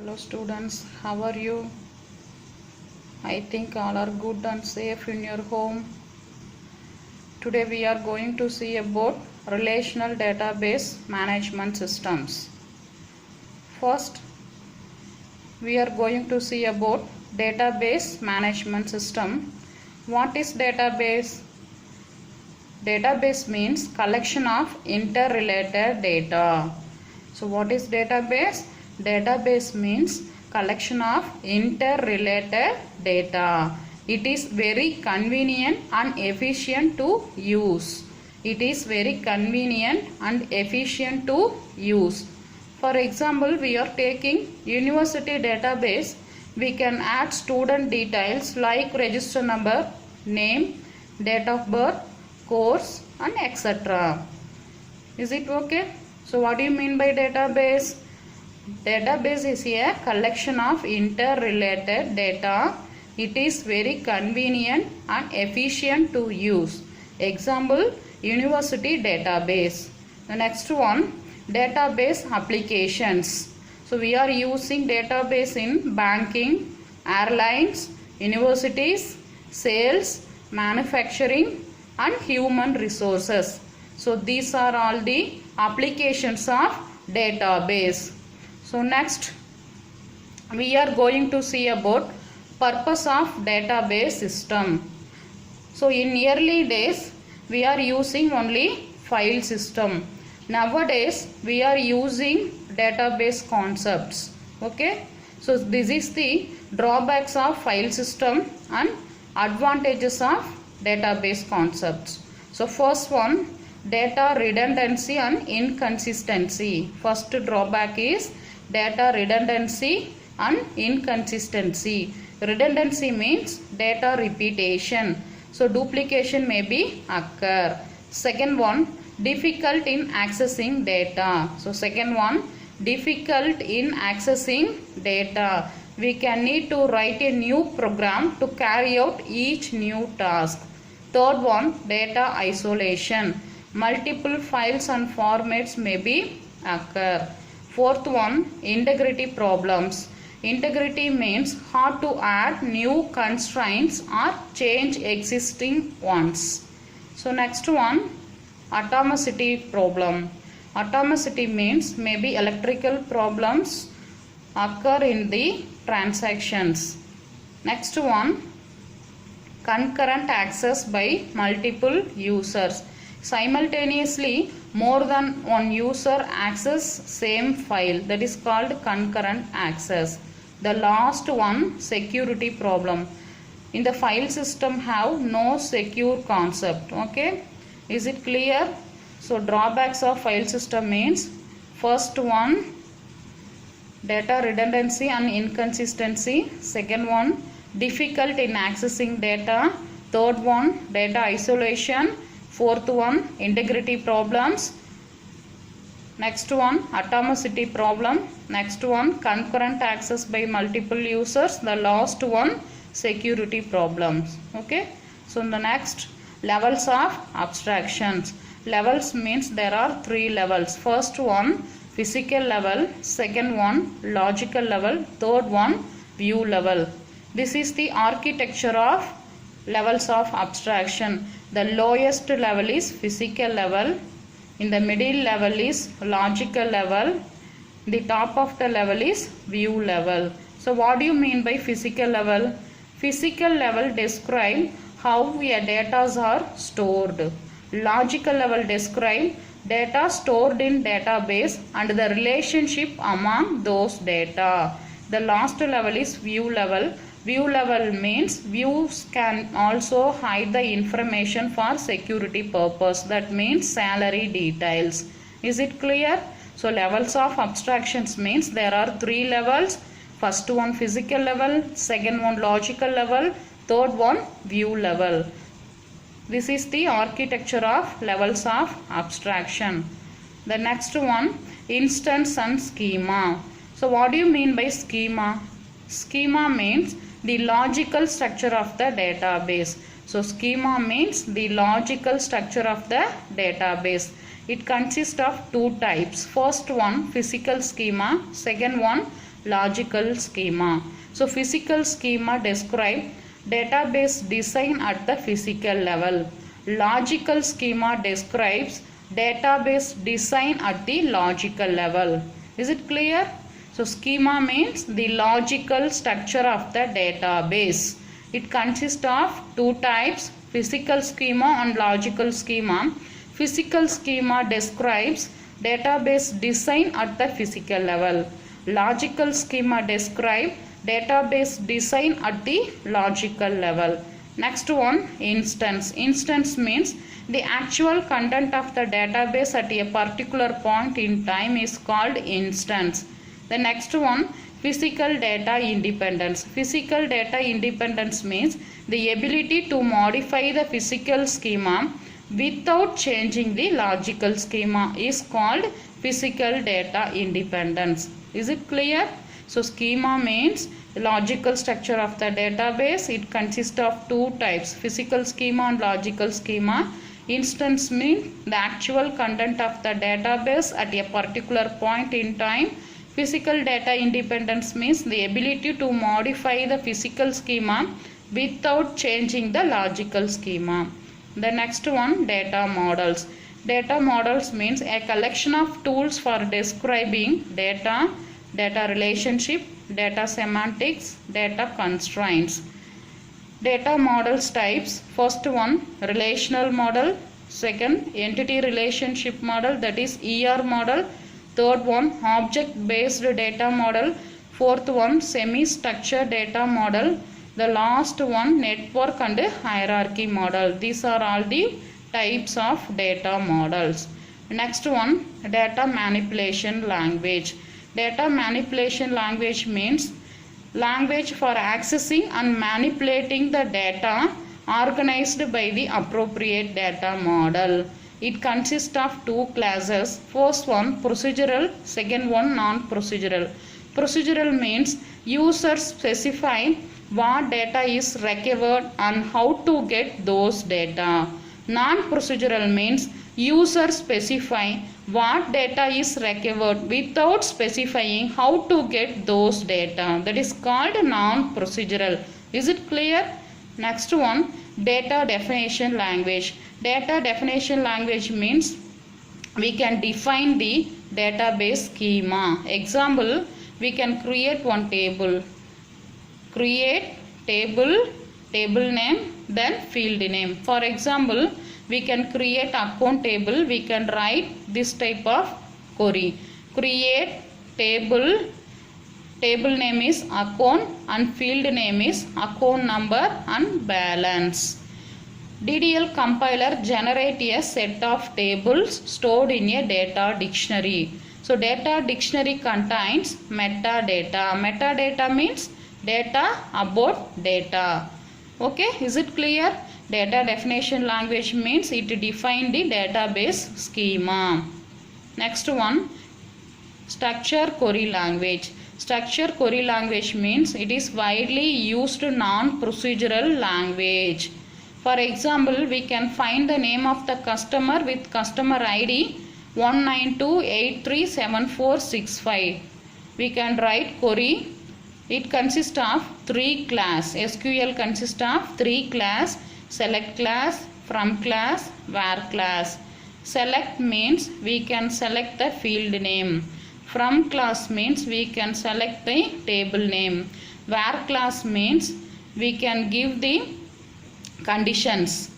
Hello students, how are you? I think all are good and safe in your home. Today we are going to see about relational database management systems. First, we are going to see about database management system. What is database? Database means collection of interrelated data. So what is database? Database means collection of interrelated data. It is very convenient and efficient to use. It is very convenient and efficient to use. For example, we are taking university database. We can add student details like register number, name, date of birth, course and etc. Is it okay? So what do you mean by database? Database is a collection of interrelated data. It is very convenient and efficient to use. Example, university database. The next one, database applications. So we are using database in banking, airlines, universities, sales, manufacturing and human resources. So these are all the applications of database. So next we are going to see about purpose of database system. So in early days we are using only file system. Nowadays we are using database concepts. Okay. So this is the drawbacks of file system and advantages of database concepts. So first one, data redundancy and inconsistency. First drawback is data redundancy and inconsistency. Redundancy means data repetition. So duplication may be occur. Second one, difficult in accessing data. So second one, difficult in accessing data. We can need to write a new program to carry out each new task. Third one, data isolation. Multiple files and formats may be occur. Fourth one, integrity problems. Integrity means how to add new constraints or change existing ones. So next one, atomicity problem. Atomicity means maybe electrical problems occur in the transactions. Next one, concurrent access by multiple users. Simultaneously more than one user access same file, that is called concurrent access. The last one, security problem. In the file system have no secure concept. Okay, is it clear? So drawbacks of file system means first one, data redundancy and inconsistency. Second one, difficult in accessing data. Third one, data isolation. Fourth one, integrity problems. Next one, atomicity problem. Next one, concurrent access by multiple users. The last one, security problems. Okay. So the next, levels of abstractions. Levels means there are three levels. First one, physical level. Second one, logical level. Third one, view level. This is the architecture of levels of abstraction. The lowest level is physical level. In the middle level is logical level. The top of the level is view level. So what do you mean by physical level? Physical level describe how your data are stored. Logical level describe data stored in database and the relationship among those data. The last level is view level. View level means views can also hide the information for security purpose. That means salary details. Is it clear? So levels of abstractions means there are three levels. First one, physical level. Second one, logical level. Third one, view level. This is the architecture of levels of abstraction. The next one, instance and schema. So what do you mean by schema? Schema means the logical structure of the database. So schema means the logical structure of the database. It consists of two types. First one, physical schema. Second one, logical schema. So physical schema describe database design at the physical level. Logical schema describes database design at the logical level. Is it clear? So schema means the logical structure of the database. It consists of two types, physical schema and logical schema. Physical schema describes database design at the physical level. Logical schema describe database design at the logical level. Next one, instance. Instance means the actual content of the database at a particular point in time is called instance. The next one, physical data independence. Physical data independence means the ability to modify the physical schema without changing the logical schema is called physical data independence. Is it clear? So schema means the logical structure of the database. It consists of two types, physical schema and logical schema. Instance means the actual content of the database at a particular point in time. Physical data independence means the ability to modify the physical schema without changing the logical schema. The next one, data models. Data models means a collection of tools for describing data, data relationship, data semantics, data constraints. Data models types. First one, relational model. Second, entity relationship model, that is ER model. Third one, object based data model. Fourth one, semi-structured data model. The last one, network and hierarchy model. These are all the types of data models. Next one, data manipulation language. Data manipulation language means language for accessing and manipulating the data organized by the appropriate data model. It consists of two classes. First one, procedural. Second one, non-procedural. Procedural means users specify what data is recovered and how to get those data. Non-procedural means users specify what data is recovered without specifying how to get those data. That is called non-procedural. Is it clear? Next one, data definition language. Data definition language means we can define the database schema. Example, we can create one table. Create table, table name, then field name. For example, we can create account table. We can write this type of query. Create table, table name is account and field name is account number and balance. DDL compiler generate a set of tables stored in a data dictionary. So data dictionary contains metadata. Metadata means data about data. Okay, is it clear? Data definition language means it defines the database schema. Next one, structure query language. Structure query language means it is widely used non-procedural language. For example, we can find the name of the customer with customer ID 192837465. We can write query. It consists of three class. SQL consists of three class: select class, from class, where class. Select means we can select the field name. From class means we can select the table name. Where class means we can give the conditions.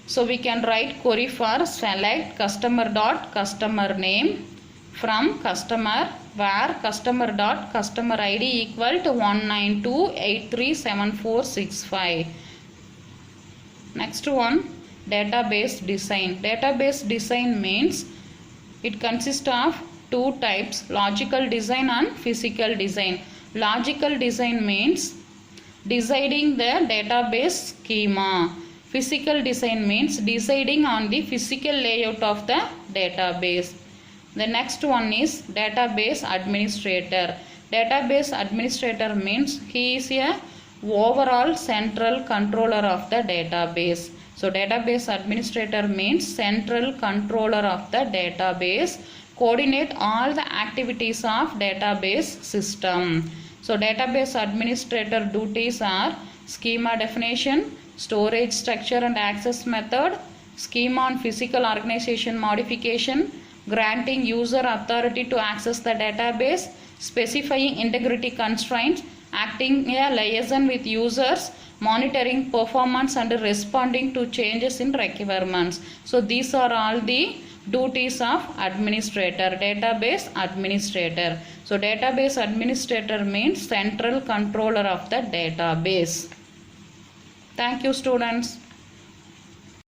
So we can write query for select customer dot customer name, from customer, where customer dot customer ID equal to 192837465. Next one, database design. Database design means it consists of two types, logical design and physical design. Logical design means deciding the database schema. Physical design means deciding on the physical layout of the database. The next one is database administrator. Database administrator means he is a overall central controller of the database. So database administrator means central controller of the database, coordinate all the activities of database system. So database administrator duties are schema definition, storage structure and access method, schema on physical organization modification, granting user authority to access the database, specifying integrity constraints, acting a liaison with users, monitoring performance and responding to changes in requirements. So these are all the duties of administrator, database administrator. So database administrator means central controller of the database. Thank you, students.